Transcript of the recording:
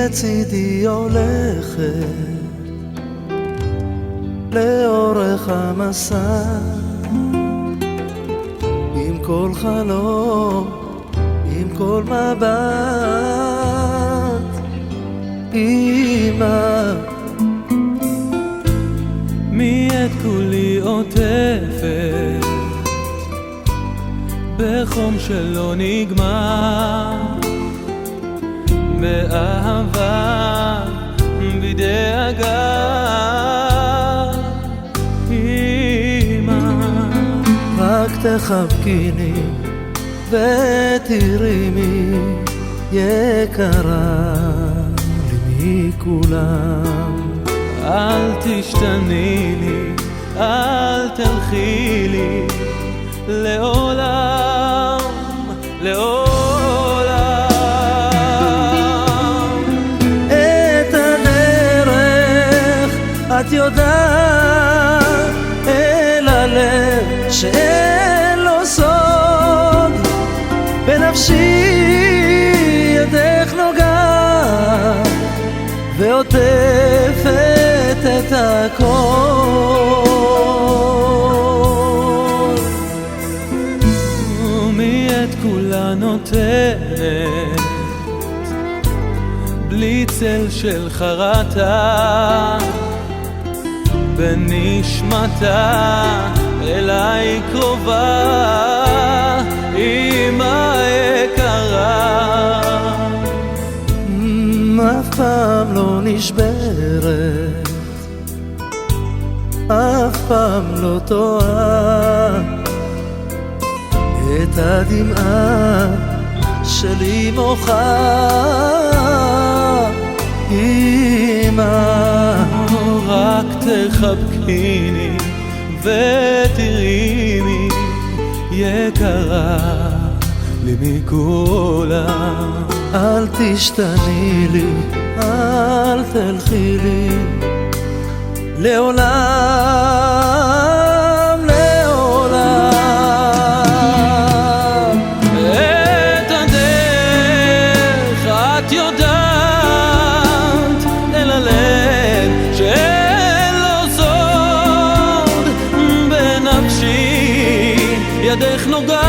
לצידי הולכת לאורך המסע, עם כל חלום, עם כל מבט. אמא, מי את כולי עוטפת בחום שלא נגמר, באהבה בדאגה. אמא, רק תחבקיני ותרימי, יקרה לי מכולם. אל תשתני לי, אל תלכי לי, לעולם, לעולם. את הדרך את יודעת, אל הלב שאין לו סוד, בנפשי ידך נוגעת ועוטפת את הכל. ומי את כולה נותנת בלי צל של חרטה, בנשמתה אליי קרובה. אמא יקרה, אף פעם לא נשברת, אף פעם לא טועה, את הדמעה שלי מוחה. אמא, רק תחבקיני ותראיני, יקרה לי מכולם. אל תשתני לי, אל תלכי לי, לעולם, לעולם. את הדרך את יודעת, אל הלב שאין לו סוד, בנפשי ידך נוגעת